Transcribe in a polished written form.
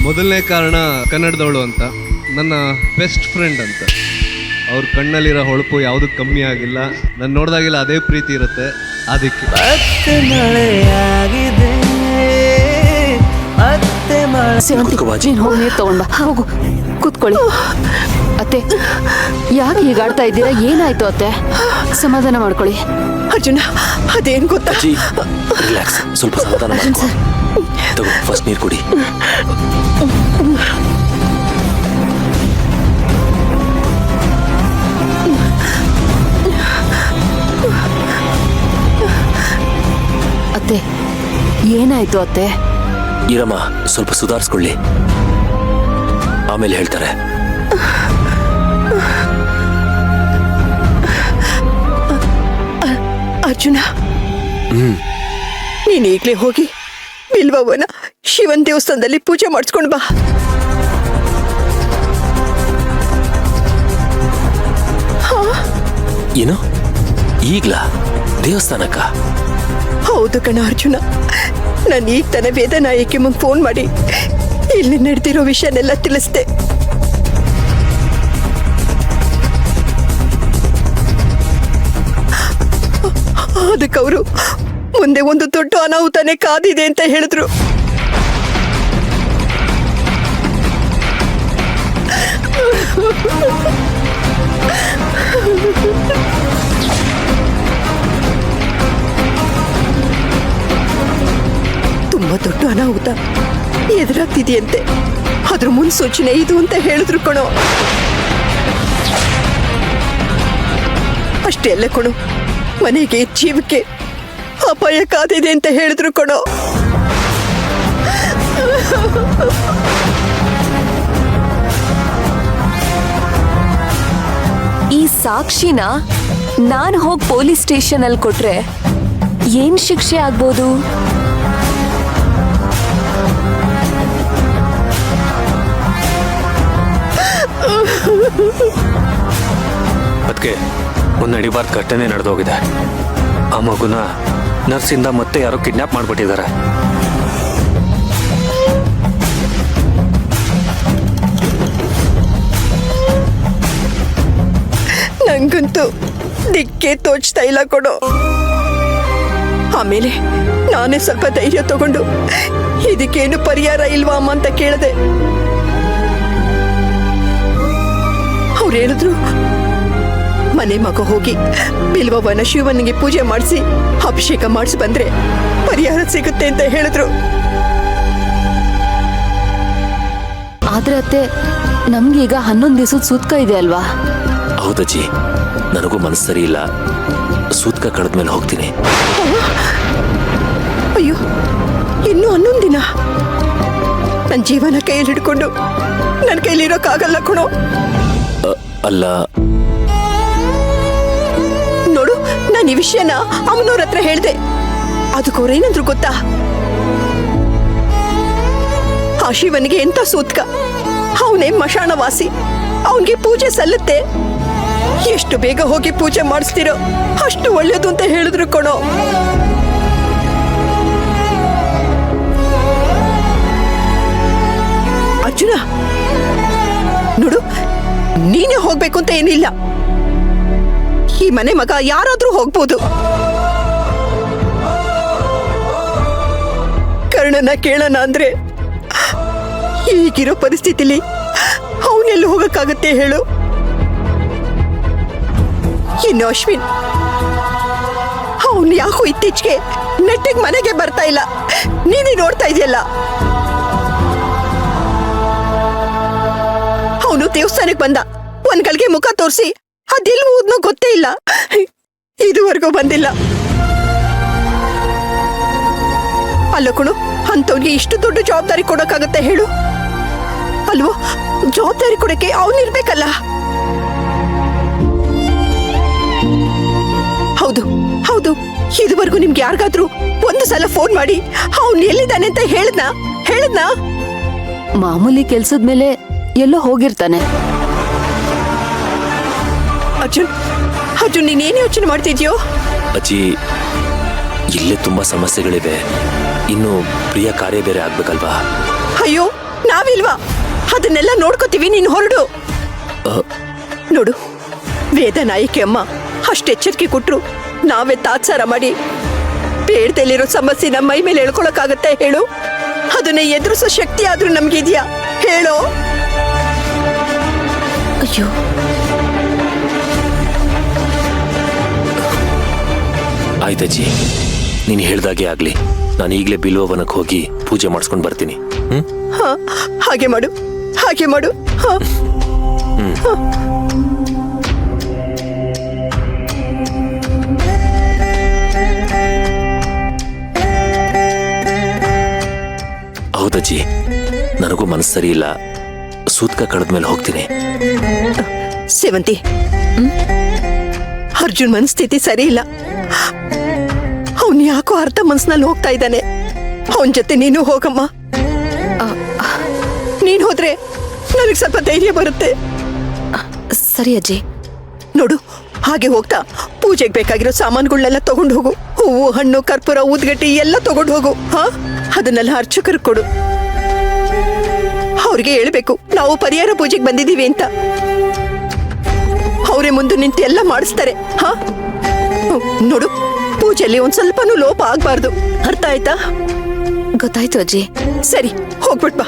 ಮೊದಲನೇ ಕಾರಣ ಕನ್ನಡದವಳು ಅಂತ, ನನ್ನ ಬೆಸ್ಟ್ ಫ್ರೆಂಡ್ ಅಂತ. ಅವ್ರ ಕಣ್ಣಲ್ಲಿರೋ ಹೊಳಪು ಯಾವುದೂ ಕಮ್ಮಿ ಆಗಿಲ್ಲ. ನಾನು ನೋಡಿದಾಗೆಲ್ಲ ಅದೇ ಪ್ರೀತಿ ಇರುತ್ತೆ. ಅದಕ್ಕೆ ನೀನು ಹೋಗಿ ನೀರು ತಗೊಂಡ ಹೋಗು, ಕೂತ್ಕೊಳ್ಳಿ. ಅತ್ತೆ, ಯಾಕೆ ಹೀಗಾಡ್ತಾ ಇದ್ದೀರಾ? ಏನಾಯ್ತು ಅತ್ತೆ? ಸಮಾಧಾನ ಮಾಡ್ಕೊಳ್ಳಿ. ಅರ್ಜುನ, ಅದೇನ್ ಗೊತ್ತಾ? ರಿಲ್ಯಾಕ್ಸ್, ಸ್ವಲ್ಪ ಸಮಾಧಾನ ಅರ್ಜುನ್ ಸರ್, ತಗೋ, ಫಸ್ಟ್ ನೀರು ಕುಡಿ. ಅತ್ತೆ ಏನಾಯ್ತು ಅತ್ತೆ? ಇರಮ್ಮ, ಸ್ವಲ್ಪ ಸುಧಾರಿಸ್ಕೊಳ್ಳಿ, ಆಮೇಲೆ ಹೇಳ್ತಾರೆ. ಅರ್ಜುನ, ನೀನ್ ಈಗ್ಲೇ ಹೋಗಿ ಬಿಲ್ವವನ ಶಿವನ್ ದೇವಸ್ಥಾನದಲ್ಲಿ ಪೂಜೆ ಮಾಡಿಸ್ಕೊಂಡ್ ಬಾ. ಏನು ಈಗ್ಲಾ ದೇವಸ್ಥಾನಕ್ಕ? ಹೌದು ಕಣ ಅರ್ಜುನ, ನಾನು ಈಗ ತಾನೇ ವೇದನಾಯಕಿ ಮುಂದೆ ಫೋನ್ ಮಾಡಿ ಇಲ್ಲಿ ನಡೆದಿರೋ ವಿಷಯನೆಲ್ಲ ತಿಳಿಸ್ದೆ. ಅದಕ್ಕವರು ಮುಂದೆ ಒಂದು ದೊಡ್ಡ ಅನಾಹುತನೇ ಕಾದಿದೆ ಅಂತ ಹೇಳಿದ್ರು. ತುಂಬಾ ದೊಡ್ಡ ಅನಾಹುತ ಎದುರಾಗ್ತಿದೆಯಂತೆ. ಅದ್ರ ಮುನ್ಸೂಚನೆ ಇದು ಅಂತ ಹೇಳಿದ್ರು ಕಣೋ. ಅಷ್ಟೇ ಅಲ್ಲ ಕಣೋ, ಮನೆಗೆ ಜೀವಕ್ಕೆ ಅಪಾಯ ಕಾದಿದೆ ಅಂತ ಹೇಳಿದ್ರು ಕಣೋ. ಈ ಸಾಕ್ಷಿನ ನಾನು ಹೋಗಿ ಪೊಲೀಸ್ ಸ್ಟೇಷನ್ ಅಲ್ಲಿ ಕೊಟ್ರೆ ಏನ್ ಶಿಕ್ಷೆ ಆಗ್ಬೋದು? ಅದಕ್ಕೆ ಒಂದು ನಡಿಬಾರ್ದು ಘಟನೆ ನಡೆದೋಗಿದೆ. ಆ ಮಗುನ ನರ್ಸಿಂದ ಮತ್ತೆ ಯಾರೋ ಕಿಡ್ನಾಪ್ ಮಾಡ್ಬಿಟ್ಟಿದ್ದಾರೆ. ನಂಗಂತೂ ದಿಕ್ಕೆ ತೋಚ್ತಾ ಇಲ್ಲ ಕೊಡೋ. ಆಮೇಲೆ ನಾನೇ ಸ್ವಲ್ಪ ಧೈರ್ಯ ತಗೊಂಡು ಇದಕ್ಕೇನು ಪರಿಹಾರ ಇಲ್ವಾ ಅಮ್ಮ ಅಂತ ಕೇಳಿದೆ. ಅವ್ರು ಹೇಳಿದ್ರು, ಮನೆ ಮಗ ಹೋಗಿ ಬಿಲ್ವವನ ಶಿವನಿಗೆ ಪೂಜೆ ಮಾಡಿಸಿ ಅಭಿಷೇಕ ಮಾಡಿಸಿ ಬಂದ್ರೆ ಪರಿಹಾರ ಸಿಗುತ್ತೆ ಅಂತ ಹೇಳಿದ್ರು. ಆದ್ರೆ ಅತ್ತೆ, ನಮ್ಗೀಗ 11 ದಿವಸದ ಸೂತ್ಕ ಇದೆ ಅಲ್ವಾ? ಹೌದಜ್ಜಿ, ನನಗೂ ಮನಸ್ಸು ಸರಿ ಇಲ್ಲ. ಸೂತ್ಕ ಕಳೆದ್ಮೇಲೆ ಹೋಗ್ತೀನಿ. ಅಯ್ಯೋ, ಇನ್ನು 11 ದಿನ? ನನ್ನ ಜೀವನ ಕೈಯಲ್ಲಿ ಹಿಡ್ಕೊಂಡು ನನ್ನ ಕೈಲಿರೋಕ್ಕಾಗಲ್ಲ ಕಣೋ. ಅಲ್ಲ, ನೋಡು, ನಾನು ಈ ವಿಷಯನ ಅಮ್ಮನವ್ರ ಹತ್ರ ಹೇಳ್ದೆ. ಅದಕ್ಕವ್ರು ಏನಂದ್ರು ಗೊತ್ತಾ? ಆ ಶಿವನಿಗೆ ಎಂತ ಸೂತ್ಕ, ಅವನೇ ಮಶಾಣವಾಸಿ, ಅವನಿಗೆ ಪೂಜೆ ಸಲ್ಲುತ್ತೆ. ಎಷ್ಟು ಬೇಗ ಹೋಗಿ ಪೂಜೆ ಮಾಡಿಸ್ತಿರೋ ಅಷ್ಟು ಒಳ್ಳೇದು ಅಂತ ಹೇಳಿದ್ರು ಕಣೋ. ಅರ್ಜುನ, ನೋಡು, ನೀನೇ ಹೋಗ್ಬೇಕು ಅಂತ ಏನಿಲ್ಲ. ಈ ಮನೆ ಮಗ ಯಾರಾದ್ರೂ ಹೋಗ್ಬೋದು. ಕರ್ಣನ ಕೇಳೋಣ ಅಂದ್ರೆ ಈಗಿರೋ ಪರಿಸ್ಥಿತಿಲಿ ಅವನೆಲ್ಲಿ ಹೋಗಕ್ಕಾಗತ್ತೆ ಹೇಳು? ಇನ್ನು ಅಶ್ವಿನ್, ಅವನು ಯಾಕೋ ಇತ್ತೀಚೆಗೆ ನೆಟ್ಟಿಗೆ ಮನೆಗೆ ಬರ್ತಾ ಇಲ್ಲ. ನೀನೇ ನೋಡ್ತಾ ಇದೆಯಲ್ಲ. ಅವನು ದೇವಸ್ಥಾನಕ್ಕೆ ಬಂದ, ಒಂದ್ ಗಳಿಗೆ ಮುಖ ತೋರಿಸಿ ಅದೆಲ್ಲಿ ಹೋದ್ನೋ ಗೊತ್ತೇ ಇಲ್ಲ. ಇದುವರೆಗೂ ಬಂದಿಲ್ಲ. ಅಲ್ಲ ಕಣು, ಅಂತವ್ನಿಗೆ ಇಷ್ಟು ದೊಡ್ಡ ಜವಾಬ್ದಾರಿ ಕೊಡಕ್ಕಾಗತ್ತೆ ಹೇಳು? ಅಲ್ವೋ, ಜವಾಬ್ದಾರಿ ಕೊಡಕ್ಕೆ ಅವನಿರ್ಬೇಕಲ್ಲ. ಹೌದು ಹೌದು, ಇದುವರೆಗೂ ನಿಮ್ಗೆ ಯಾರಿಗಾದ್ರೂ ಒಂದು ಸಲ ಫೋನ್ ಮಾಡಿ ಅವನ್ ಎಲ್ಲಿದ್ದಾನೆ ಅಂತ ಹೇಳದ್ನಾ? ಮಾಮೂಲಿ ಕೆಲ್ಸದ ಮೇಲೆ ಎಲ್ಲೋ ಹೋಗಿರ್ತಾನೆ. ಅರ್ಜುನ್, ನೀನೇನು ಯೋಚನೆ ಮಾಡ್ತಿದ್ಯೋ? ಅಜ್ಜಿ, ಇಲ್ಲೇ ತುಂಬಾ ಸಮಸ್ಯೆಗಳಿವೆ. ಇನ್ನು ಪ್ರಿಯ ಕಾರ್ಯ ಬೇರೆ ಆಗ್ಬೇಕಲ್ವಾ? ಅಯ್ಯೋ, ನಾವಿಲ್ವಾ? ಅದನ್ನೆಲ್ಲ ನೋಡ್ಕೋತೀವಿ, ನೀನು ಹೊರಡು. ನೋಡು, ವೇದ ನಾಯಕಿ ಅಮ್ಮ ಅಷ್ಟು ಎಚ್ಚರಿಕೆ ಕೊಟ್ರು ನಾವೇ ತಾತ್ಸಾರ ಮಾಡಿ ಬೇಡದಲ್ಲಿರೋ ಸಮಸ್ಯೆನ ಮೈ ಮೇಲೆ ಹೇಳ್ಕೊಳಕ್ಕಾಗತ್ತೆ ಹೇಳು? ಅದನ್ನ ಎದುರಿಸೋ ಶಕ್ತಿ ಆದ್ರೂ ನಮ್ಗಿದ್ಯಾ ಹೇಳೋ? ಅಯ್ಯೋ, ಆಯ್ತಜ್ಜಿ, ನೀನು ಹೇಳ್ದಾಗೆ ಆಗ್ಲಿ. ನಾನು ಈಗಲೇ ಬಿಲ್ವವನಕ್ಕೆ ಹೋಗಿ ಪೂಜೆ ಮಾಡಿಸ್ಕೊಂಡು ಬರ್ತೀನಿ. ಹಾ, ಹಾಗೆ ಮಾಡು, ಹಾಗೆ ಮಾಡು. ಹಾ. ಹಾ. ಹೌದಜ್ಜಿ, ನನಗೂ ಮನಸ್ಸು ಸರಿ ಇಲ್ಲ. ಸೂತ್ಕ ಕಳೆದ್ಮೇಲೆ ಹೋಗ್ತೀನಿ. ಸೇವಂತಿ, ಅರ್ಜುನ್ ಮನಸ್ಥಿತಿ ಸರಿ ಇಲ್ಲ. ಅವನ್ ಯಾಕೋ ಅರ್ಧ ಮನ್ಸಿನಲ್ಲಿ ಹೋಗ್ತಾ ಇದ್ದಾನೆ. ಅವನ್ ಜೊತೆ ನೀನು ಹೋಗಮ್ಮ. ನೀನ್ ಹೋದ್ರೆ ನನಗೆ ಸ್ವಲ್ಪ ಧೈರ್ಯ ಬರುತ್ತೆ. ಸರಿ ಅಜ್ಜಿ. ನೋಡು, ಹಾಗೆ ಹೋಗ್ತಾ ಪೂಜೆಗೆ ಬೇಕಾಗಿರೋ ಸಾಮಾನುಗಳನ್ನೆಲ್ಲ ತಗೊಂಡು ಹೋಗು. ಹೂವು, ಹಣ್ಣು, ಕರ್ಪೂರ, ಊದ್ಗಡ್ಡಿ ಎಲ್ಲ ತಗೊಂಡು ಹೋಗು. ಹಾ, ಅದನ್ನೆಲ್ಲ ಅರ್ಚಕರಿಗೆ ಕೊಡು. ಅವ್ರಿಗೆ ಹೇಳ್ಬೇಕು ನಾವು ಪರಿಹಾರ ಪೂಜೆಗೆ ಬಂದಿದ್ದೀವಿ ಅಂತ. ಅವರೇ ಮುಂದೆ ನಿಂತು ಎಲ್ಲ ಮಾಡಿಸ್ತಾರೆ. ಹಾ, ನೋಡು, ಪೂಜೆಯಲ್ಲಿ ಒಂದ್ ಸ್ವಲ್ಪನೂ ಲೋಪ ಆಗ್ಬಾರ್ದು. ಅರ್ಥ ಆಯ್ತಾ? ಗೊತ್ತಾಯ್ತು ಅಜ್ಜಿ. ಸರಿ, ಹೋಗ್ಬಿಟ್ ಬಾ.